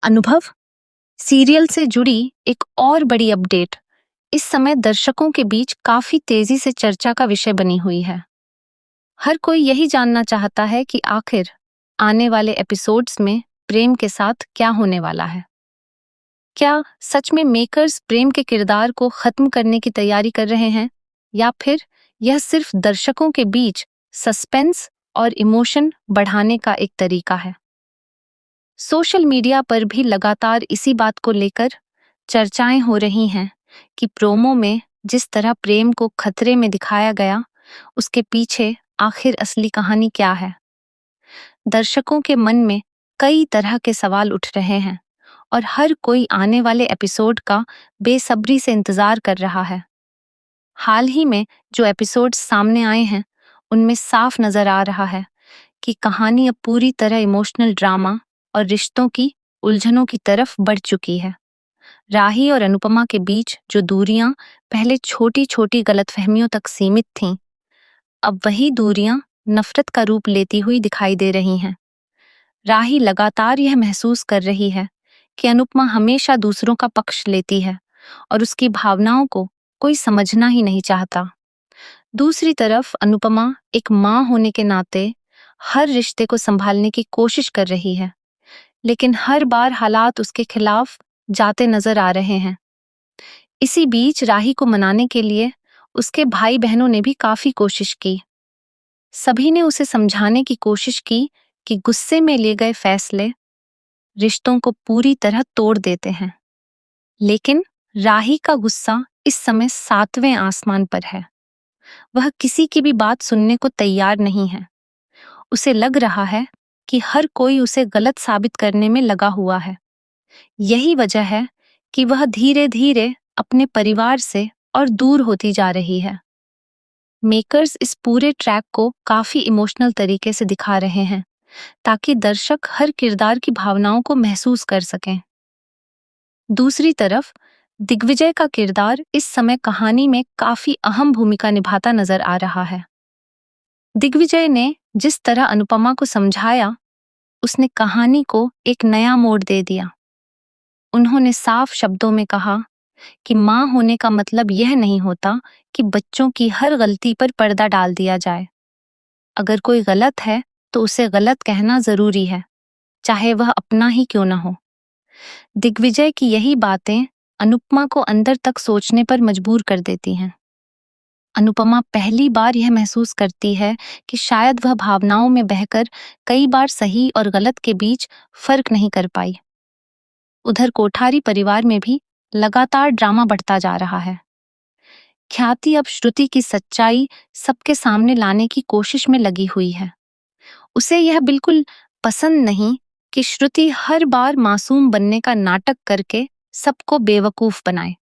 अनुभव सीरियल से जुड़ी एक और बड़ी अपडेट इस समय दर्शकों के बीच काफी तेजी से चर्चा का विषय बनी हुई है। हर कोई यही जानना चाहता है कि आखिर आने वाले एपिसोड्स में प्रेम के साथ क्या होने वाला है। क्या सच में मेकर्स प्रेम के किरदार को खत्म करने की तैयारी कर रहे हैं, या फिर यह सिर्फ दर्शकों के बीच सस्पेंस और इमोशन बढ़ाने का एक तरीका है। सोशल मीडिया पर भी लगातार इसी बात को लेकर चर्चाएं हो रही हैं कि प्रोमो में जिस तरह प्रेम को खतरे में दिखाया गया, उसके पीछे आखिर असली कहानी क्या है। दर्शकों के मन में कई तरह के सवाल उठ रहे हैं और हर कोई आने वाले एपिसोड का बेसब्री से इंतजार कर रहा है। हाल ही में जो एपिसोड्स सामने आए हैं, उनमें साफ नजर आ रहा है कि कहानी अब पूरी तरह इमोशनल ड्रामा और रिश्तों की उलझनों की तरफ बढ़ चुकी है। राही और अनुपमा के बीच जो दूरियां पहले छोटी छोटी गलतफहमियों तक सीमित थीं, अब वही दूरियां नफरत का रूप लेती हुई दिखाई दे रही हैं। राही लगातार यह महसूस कर रही है कि अनुपमा हमेशा दूसरों का पक्ष लेती है और उसकी भावनाओं को कोई समझना ही नहीं चाहता। दूसरी तरफ अनुपमा एक माँ होने के नाते हर रिश्ते को संभालने की कोशिश कर रही है, लेकिन हर बार हालात उसके खिलाफ जाते नजर आ रहे हैं। इसी बीच राही को मनाने के लिए उसके भाई बहनों ने भी काफी कोशिश की। सभी ने उसे समझाने की कोशिश की कि गुस्से में लिए गए फैसले रिश्तों को पूरी तरह तोड़ देते हैं। लेकिन राही का गुस्सा इस समय 7वें आसमान पर है। वह किसी की भी बात सुनने को तैयार नहीं है। उसे लग रहा है कि हर कोई उसे गलत साबित करने में लगा हुआ है। यही वजह है कि वह धीरे धीरे अपने परिवार से और दूर होती जा रही है। मेकर्स इस पूरे ट्रैक को काफी इमोशनल तरीके से दिखा रहे हैं ताकि दर्शक हर किरदार की भावनाओं को महसूस कर सकें। दूसरी तरफ दिग्विजय का किरदार इस समय कहानी में काफी अहम भूमिका निभाता नजर आ रहा है। दिग्विजय ने जिस तरह अनुपमा को समझाया, उसने कहानी को एक नया मोड़ दे दिया। उन्होंने साफ शब्दों में कहा कि माँ होने का मतलब यह नहीं होता कि बच्चों की हर गलती पर पर्दा डाल दिया जाए। अगर कोई गलत है तो उसे गलत कहना जरूरी है, चाहे वह अपना ही क्यों ना हो। दिग्विजय की यही बातें अनुपमा को अंदर तक सोचने पर मजबूर कर देती हैं। अनुपमा पहली बार यह महसूस करती है कि शायद वह भावनाओं में बहकर कई बार सही और गलत के बीच फर्क नहीं कर पाई। उधर कोठारी परिवार में भी लगातार ड्रामा बढ़ता जा रहा है। ख्याति अब श्रुति की सच्चाई सबके सामने लाने की कोशिश में लगी हुई है। उसे यह बिल्कुल पसंद नहीं कि श्रुति हर बार मासूम बनने का नाटक करके सबको बेवकूफ बनाए।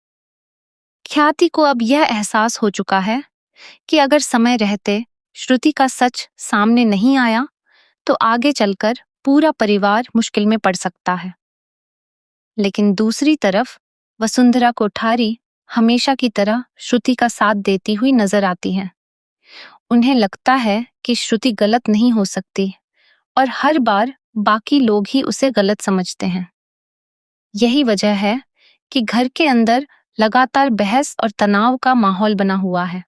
ख्याति को अब यह एहसास हो चुका है कि अगर समय रहते श्रुति का सच सामने नहीं आया तो आगे चलकर पूरा परिवार मुश्किल में पड़ सकता है। लेकिन दूसरी तरफ वसुंधरा कोठारी हमेशा की तरह श्रुति का साथ देती हुई नजर आती हैं। उन्हें लगता है कि श्रुति गलत नहीं हो सकती और हर बार बाकी लोग ही उसे गलत समझते हैं। यही वजह है कि घर के अंदर लगातार बहस और तनाव का माहौल बना हुआ है।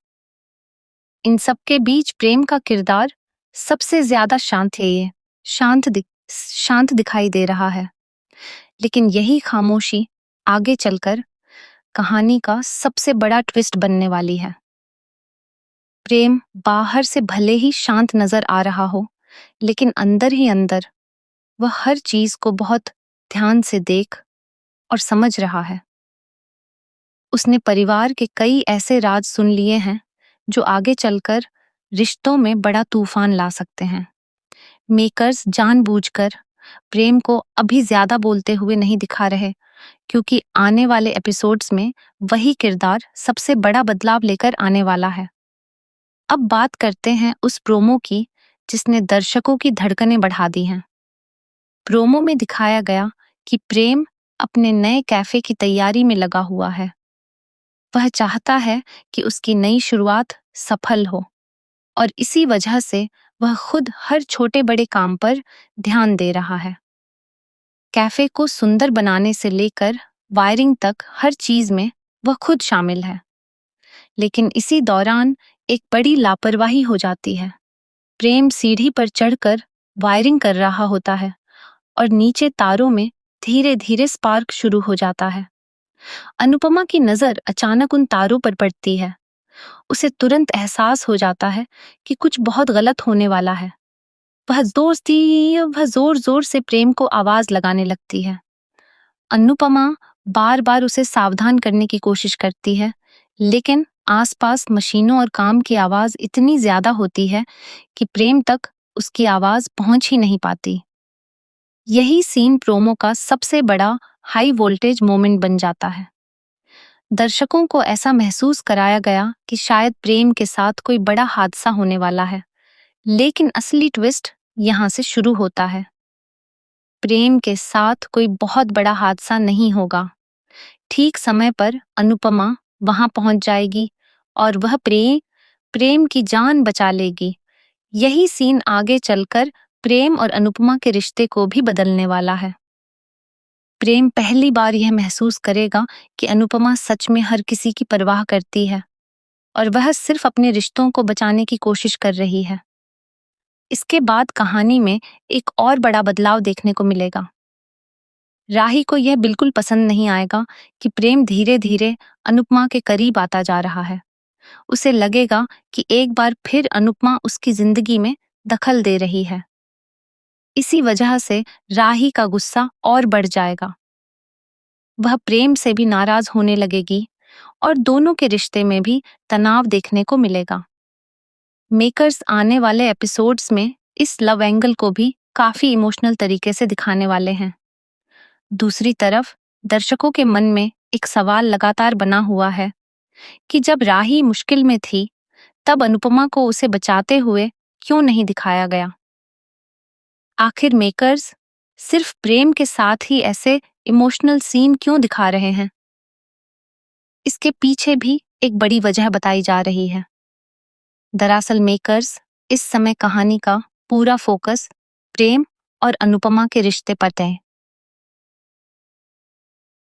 इन सब के बीच प्रेम का किरदार सबसे ज्यादा शांत दिखाई दे रहा है। लेकिन यही खामोशी आगे चलकर कहानी का सबसे बड़ा ट्विस्ट बनने वाली है। प्रेम बाहर से भले ही शांत नजर आ रहा हो, लेकिन अंदर ही अंदर वह हर चीज को बहुत ध्यान से देख और समझ रहा है। उसने परिवार के कई ऐसे राज सुन लिए हैं जो आगे चलकर रिश्तों में बड़ा तूफान ला सकते हैं। मेकर्स जानबूझकर प्रेम को अभी ज्यादा बोलते हुए नहीं दिखा रहे, क्योंकि आने वाले एपिसोड्स में वही किरदार सबसे बड़ा बदलाव लेकर आने वाला है। अब बात करते हैं उस प्रोमो की जिसने दर्शकों की धड़कनें बढ़ा दी हैं। प्रोमो में दिखाया गया कि प्रेम अपने नए कैफे की तैयारी में लगा हुआ है। वह चाहता है कि उसकी नई शुरुआत सफल हो और इसी वजह से वह खुद हर छोटे बड़े काम पर ध्यान दे रहा है। कैफे को सुंदर बनाने से लेकर वायरिंग तक हर चीज में वह खुद शामिल है। लेकिन इसी दौरान एक बड़ी लापरवाही हो जाती है। प्रेम सीढ़ी पर चढ़कर वायरिंग कर रहा होता है और नीचे तारों में धीरे धीरे स्पार्क शुरू हो जाता है। अनुपमा की नजर अचानक उन तारों पर पड़ती है। उसे तुरंत एहसास हो जाता है कि कुछ बहुत गलत होने वाला है। वह जोर जोर से प्रेम को आवाज लगाने लगती है। अनुपमा बार बार उसे सावधान करने की कोशिश करती है, लेकिन आसपास मशीनों और काम की आवाज इतनी ज्यादा होती है कि प्रेम तक उसकी आवाज पहुंच ही नहीं पाती। यही सीन प्रोमो का सबसे बड़ा हाई वोल्टेज मोमेंट बन जाता है। दर्शकों को ऐसा महसूस कराया गया कि शायद प्रेम के साथ कोई बड़ा हादसा होने वाला है, लेकिन असली ट्विस्ट यहाँ से शुरू होता है। प्रेम के साथ कोई बहुत बड़ा हादसा नहीं होगा। ठीक समय पर अनुपमा वहां पहुंच जाएगी और वह प्रेम की जान बचा लेगी। यही सीन आगे चलकर प्रेम और अनुपमा के रिश्ते को भी बदलने वाला है। प्रेम पहली बार यह महसूस करेगा कि अनुपमा सच में हर किसी की परवाह करती है और वह सिर्फ अपने रिश्तों को बचाने की कोशिश कर रही है। इसके बाद कहानी में एक और बड़ा बदलाव देखने को मिलेगा। राही को यह बिल्कुल पसंद नहीं आएगा कि प्रेम धीरे धीरे अनुपमा के करीब आता जा रहा है। उसे लगेगा कि एक बार फिर अनुपमा उसकी जिंदगी में दखल दे रही है। इसी वजह से राही का गुस्सा और बढ़ जाएगा। वह प्रेम से भी नाराज होने लगेगी और दोनों के रिश्ते में भी तनाव देखने को मिलेगा। मेकर्स आने वाले एपिसोड्स में इस लव एंगल को भी काफी इमोशनल तरीके से दिखाने वाले हैं। दूसरी तरफ दर्शकों के मन में एक सवाल लगातार बना हुआ है कि जब राही मुश्किल में थी, तब अनुपमा को उसे बचाते हुए क्यों नहीं दिखाया गया? आखिर मेकर्स सिर्फ प्रेम के साथ ही ऐसे इमोशनल सीन क्यों दिखा रहे हैं? इसके पीछे भी एक बड़ी वजह बताई जा रही है। दरअसल मेकर्स इस समय कहानी का पूरा फोकस प्रेम और अनुपमा के रिश्ते पर है।